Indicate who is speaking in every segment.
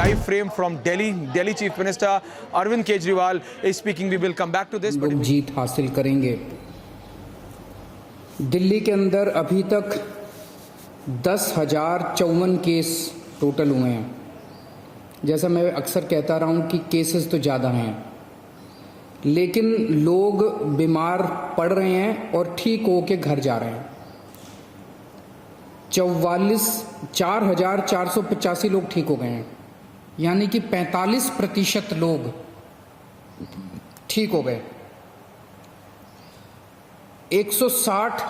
Speaker 1: live frame from Delhi. Delhi Chief Minister Arvind Kejriwal is speaking. We will come back to this.
Speaker 2: लोग जीत हासिल करेंगे। दिल्ली के अंदर अभी तक 10,054 केस टोटल हुए हैं। जैसा मैं अक्सर कहता रहा हूं कि केसेस तो ज़्यादा हैं, लेकिन लोग बीमार पड़ रहे हैं और ठीक होके घर जा रहे हैं। 4,485 लोग ठीक हो गए हैं, यानी कि 45% लोग ठीक हो गए। 160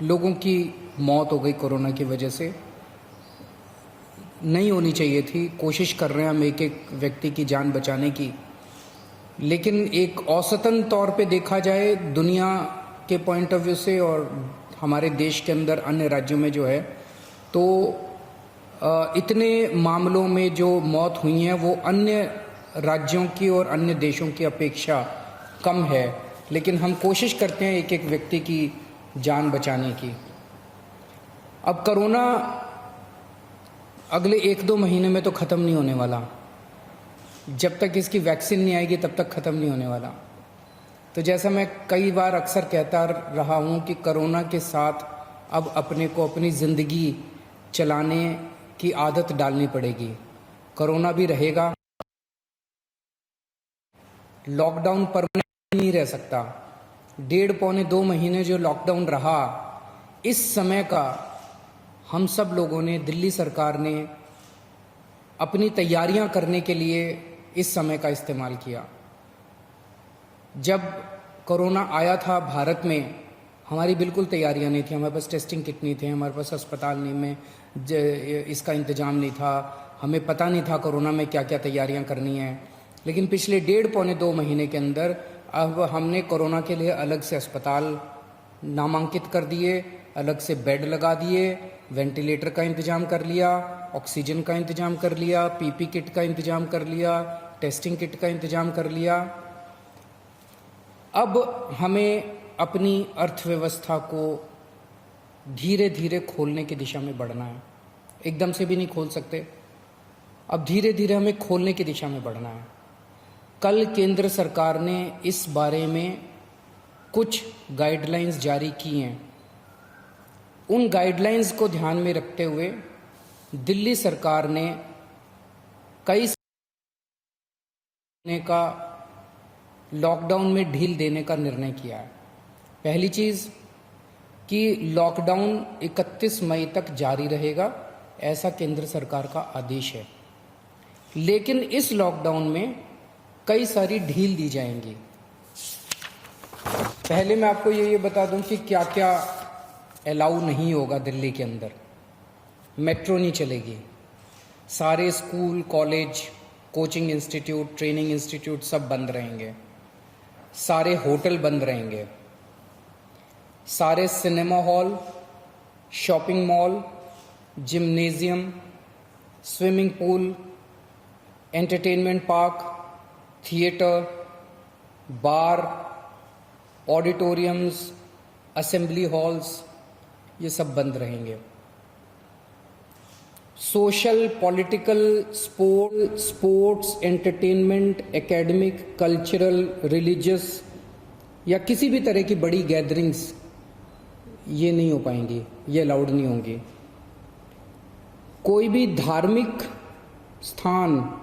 Speaker 2: लोगों की मौत हो गई कोरोना की वजह से। नहीं होनी चाहिए थी, कोशिश कर रहे हैं हम एक एक व्यक्ति की जान बचाने की, लेकिन एक औसतन तौर पे देखा जाए दुनिया के पॉइंट ऑफ व्यू से और हमारे देश के अंदर अन्य राज्यों में जो है, तो इतने मामलों में जो मौत हुई हैं वो अन्य राज्यों की और अन्य देशों की अपेक्षा कम है, लेकिन हम कोशिश करते हैं एक एक व्यक्ति की जान बचाने की। अब कोरोना अगले 1-2 महीने में तो ख़त्म नहीं होने वाला। जब तक इसकी वैक्सीन नहीं आएगी तब तक ख़त्म नहीं होने वाला। तो जैसा मैं कई बार अक्सर कहता रहा हूं कि कोरोना के साथ अब अपने को अपनी ज़िंदगी चलाने की आदत डालनी पड़ेगी। कोरोना भी रहेगा, लॉकडाउन परमानेंट नहीं रह सकता। 1.5-2 महीने जो लॉकडाउन रहा, इस समय का हम सब लोगों ने, दिल्ली सरकार ने अपनी तैयारियां करने के लिए इस समय का इस्तेमाल किया। जब कोरोना आया था भारत में, हमारी बिल्कुल तैयारियां नहीं थी। हमारे पास टेस्टिंग किट नहीं थे, हमारे पास अस्पताल नहीं में इसका इंतजाम नहीं था, हमें पता नहीं था कोरोना में क्या क्या तैयारियां करनी है। लेकिन पिछले 1.5-2 महीने के अंदर अब हमने कोरोना के लिए अलग से अस्पताल नामांकित कर दिए, अलग से बेड लगा दिए, वेंटिलेटर का इंतजाम कर लिया, ऑक्सीजन का इंतजाम कर लिया, पीपी किट का इंतजाम कर लिया, टेस्टिंग किट का इंतजाम कर लिया। अब हमें अपनी अर्थव्यवस्था को धीरे धीरे खोलने की दिशा में बढ़ना है। एकदम से भी नहीं खोल सकते, अब धीरे धीरे हमें खोलने की दिशा में बढ़ना है। कल केंद्र सरकार ने इस बारे में कुछ गाइडलाइंस जारी की हैं। उन गाइडलाइंस को ध्यान में रखते हुए दिल्ली सरकार ने कई का लॉकडाउन में ढील देने का निर्णय किया है। पहली चीज़ कि लॉकडाउन 31 मई तक जारी रहेगा, ऐसा केंद्र सरकार का आदेश है। लेकिन इस लॉकडाउन में कई सारी ढील दी जाएंगी। पहले मैं आपको ये बता दूं कि क्या क्या अलाउ नहीं होगा दिल्ली के अंदर। मेट्रो नहीं चलेगी, सारे school, college, coaching institute, training institute सब बंद रहेंगे, सारे होटल बंद रहेंगे, सारे cinema hall, shopping mall, gymnasium, swimming pool, entertainment park, theatre, bar, auditoriums, assembly halls, ये सब बंद रहेंगे। Social, political, sports, entertainment, academic, cultural, religious या किसी भी तरह की बड़ी गैदरिंग्स ये नहीं हो पाएंगी, ये अलाउड नहीं होंगी। कोई भी धार्मिक स्थान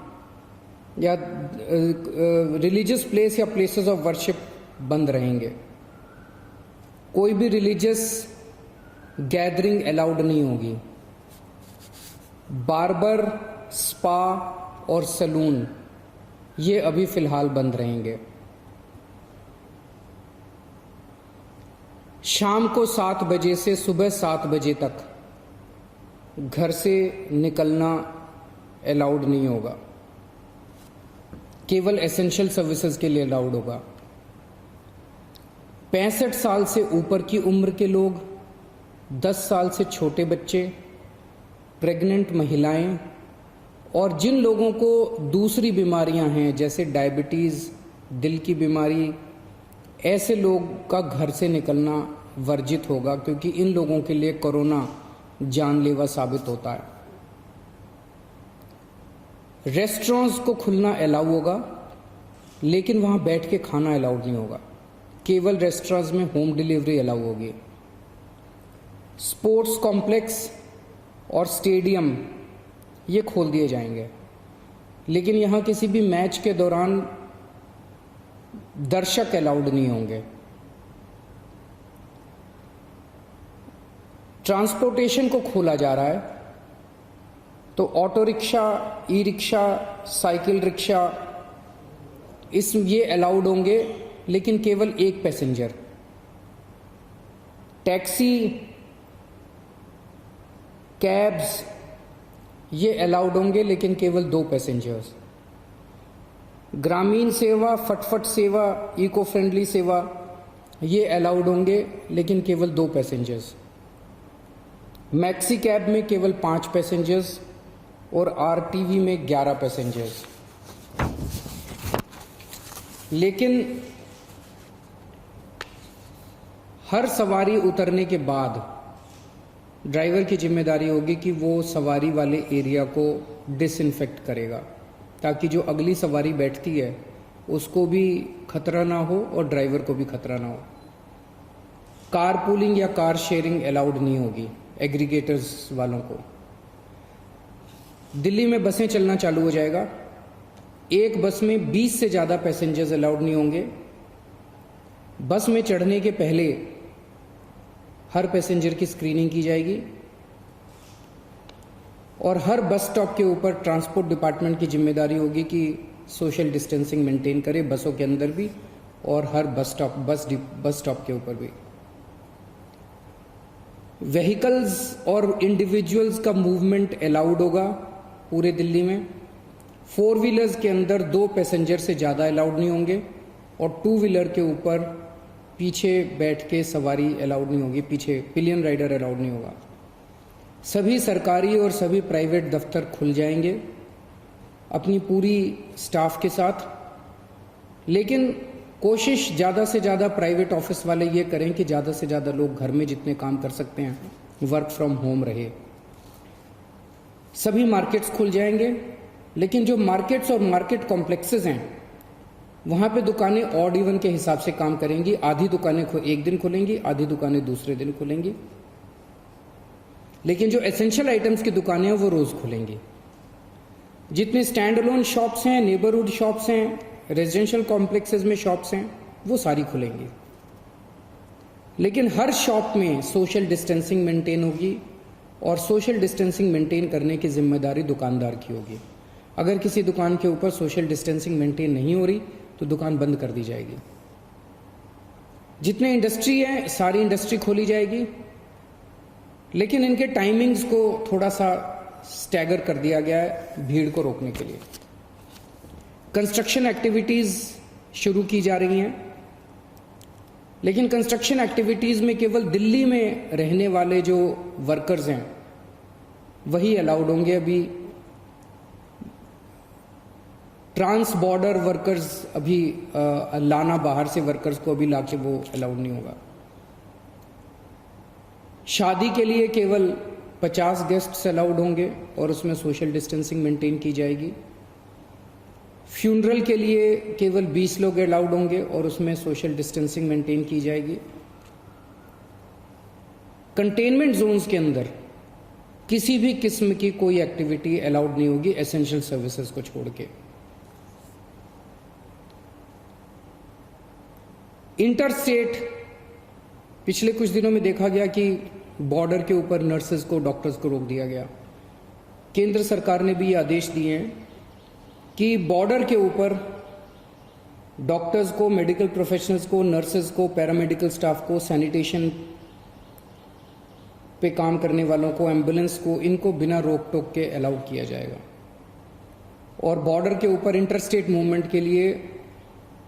Speaker 2: या रिलीजियस प्लेस या प्लेसेस ऑफ वर्शिप बंद रहेंगे। कोई भी रिलीजियस गैदरिंग अलाउड नहीं होगी। बार्बर, स्पा और सैलून ये अभी फिलहाल बंद रहेंगे। शाम को 7 बजे से सुबह 7 बजे तक घर से निकलना अलाउड नहीं होगा, केवल एसेंशियल सर्विसेज के लिए अलाउड होगा। 65 साल से ऊपर की उम्र के लोग, 10 साल से छोटे बच्चे, प्रेग्नेंट महिलाएं और जिन लोगों को दूसरी बीमारियां हैं जैसे डायबिटीज़, दिल की बीमारी, ऐसे लोग का घर से निकलना वर्जित होगा, क्योंकि इन लोगों के लिए कोरोना जानलेवा साबित होता है। रेस्टोरेंट्स को खुलना अलाउ होगा, लेकिन वहाँ बैठ के खाना अलाउड नहीं होगा। केवल रेस्टोरेंट्स में होम डिलीवरी अलाउ होगी। स्पोर्ट्स कॉम्प्लेक्स और स्टेडियम ये खोल दिए जाएंगे, लेकिन यहाँ किसी भी मैच के दौरान दर्शक अलाउड नहीं होंगे। ट्रांसपोर्टेशन को खोला जा रहा है, तो auto rickshaw, e rickshaw, cycle rickshaw ये अलाउड होंगे, लेकिन केवल एक पैसेंजर। टैक्सी, कैब्स ये अलाउड होंगे, लेकिन केवल 2 पैसेंजर्स। ग्रामीण सेवा, फटफट सेवा, इको फ्रेंडली सेवा ये अलाउड होंगे, लेकिन केवल 2 पैसेंजर्स। मैक्सी कैब में केवल 5 पैसेंजर्स और आरटीवी में 11 पैसेंजर्स। लेकिन हर सवारी उतरने के बाद ड्राइवर की जिम्मेदारी होगी कि वो सवारी वाले एरिया को डिसइंफेक्ट करेगा, ताकि जो अगली सवारी बैठती है उसको भी खतरा ना हो और ड्राइवर को भी खतरा ना हो। कार पूलिंग या कार शेयरिंग अलाउड नहीं होगी एग्रीगेटर्स वालों को। दिल्ली में बसें चलना चालू हो जाएगा। एक बस में 20 से ज़्यादा पैसेंजर्स अलाउड नहीं होंगे। बस में चढ़ने के पहले हर पैसेंजर की स्क्रीनिंग की जाएगी और हर बस स्टॉप के ऊपर ट्रांसपोर्ट डिपार्टमेंट की जिम्मेदारी होगी कि सोशल डिस्टेंसिंग मेंटेन करे, बसों के अंदर भी और हर बस स्टॉप के ऊपर भी। व्हीकल्स और इंडिविजुअल्स का मूवमेंट अलाउड होगा पूरे दिल्ली में। 4 व्हीलर्स के अंदर 2 पैसेंजर से ज़्यादा अलाउड नहीं होंगे और 2 व्हीलर के ऊपर पीछे बैठ के सवारी अलाउड नहीं होगी, पीछे पिलियन राइडर अलाउड नहीं होगा। सभी सरकारी और सभी प्राइवेट दफ्तर खुल जाएंगे अपनी पूरी स्टाफ के साथ, लेकिन कोशिश ज़्यादा से ज़्यादा प्राइवेट ऑफिस वाले ये करें कि ज़्यादा से ज़्यादा लोग घर में जितने काम कर सकते हैं वर्क फ्रॉम होम रहे। सभी मार्केट्स खुल जाएंगे, लेकिन जो मार्केट्स और मार्केट कॉम्प्लेक्सेस हैं वहाँ पे दुकानें ऑड इवन के हिसाब से काम करेंगी। आधी दुकानें एक दिन खुलेंगी, आधी दुकानें दूसरे दिन खुलेंगी, लेकिन जो एसेंशियल आइटम्स की दुकानें हैं वो रोज़ खुलेंगी। जितने स्टैंड अलोन शॉप्स हैं, नेबरहुड शॉप्स हैं, रेजिडेंशियल कॉम्प्लेक्सेस में शॉप्स हैं, वो सारी खुलेंगी, लेकिन हर शॉप में सोशल डिस्टेंसिंग मेंटेन होगी और सोशल डिस्टेंसिंग मेंटेन करने की जिम्मेदारी दुकानदार की होगी। अगर किसी दुकान के ऊपर सोशल डिस्टेंसिंग मेंटेन नहीं हो रही तो दुकान बंद कर दी जाएगी। जितने इंडस्ट्री है सारी इंडस्ट्री खोली जाएगी, लेकिन इनके टाइमिंग्स को थोड़ा सा स्टैगर कर दिया गया है भीड़ को रोकने के लिए। कंस्ट्रक्शन एक्टिविटीज़ शुरू की जा रही हैं, लेकिन कंस्ट्रक्शन एक्टिविटीज़ में केवल दिल्ली में रहने वाले जो वर्कर्स हैं वही अलाउड होंगे। अभी ट्रांस बॉर्डर वर्कर्स अभी लाना, बाहर से वर्कर्स को अभी लाके वो अलाउड नहीं होगा। शादी के लिए केवल 50 गेस्ट्स अलाउड होंगे और उसमें सोशल डिस्टेंसिंग मेंटेन की जाएगी। फ्यूनरल के लिए केवल 20 लोग अलाउड होंगे और उसमें सोशल डिस्टेंसिंग मेंटेन की जाएगी। कंटेनमेंट जोन्स के अंदर किसी भी किस्म की कोई एक्टिविटी अलाउड नहीं होगी एसेंशियल सर्विसेज को छोड़ के। इंटर स्टेट पिछले कुछ दिनों में देखा गया कि बॉर्डर के ऊपर नर्सेज को, डॉक्टर्स को रोक दिया गया। केंद्र सरकार ने भी ये आदेश दिए हैं कि बॉर्डर के ऊपर डॉक्टर्स को, मेडिकल प्रोफेशनल्स को, नर्सेज को, पैरामेडिकल स्टाफ को, सैनिटेशन पे काम करने वालों को, एम्बुलेंस को, इनको बिना रोक टोक के अलाउड किया जाएगा। और बॉर्डर के ऊपर इंटर स्टेट मूवमेंट के लिए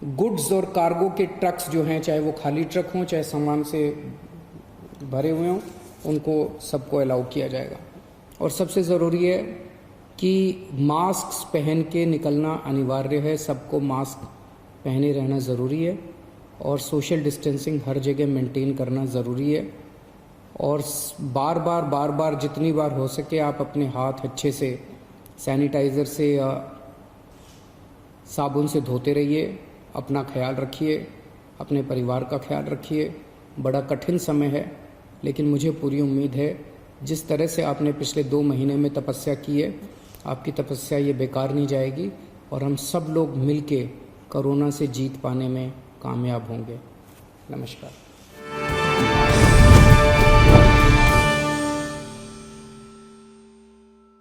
Speaker 2: गुड्स और कार्गो के ट्रक्स जो हैं, चाहे वो खाली ट्रक हों चाहे सामान से भरे हुए हों, उनको सबको अलाउ किया जाएगा। और सबसे ज़रूरी है कि मास्क पहन के निकलना अनिवार्य है, सबको मास्क पहने रहना ज़रूरी है और सोशल डिस्टेंसिंग हर जगह मेंटेन करना ज़रूरी है। और बार बार जितनी बार हो सके आप अपने हाथ अच्छे से सैनिटाइज़र से साबुन से धोते रहिए, अपना ख्याल रखिए, अपने परिवार का ख्याल रखिए। बड़ा कठिन समय है, लेकिन मुझे पूरी उम्मीद है जिस तरह से आपने पिछले 2 महीने में तपस्या की है, आपकी तपस्या ये बेकार नहीं जाएगी और हम सब लोग मिलके कोरोना से जीत पाने में कामयाब होंगे। नमस्कार।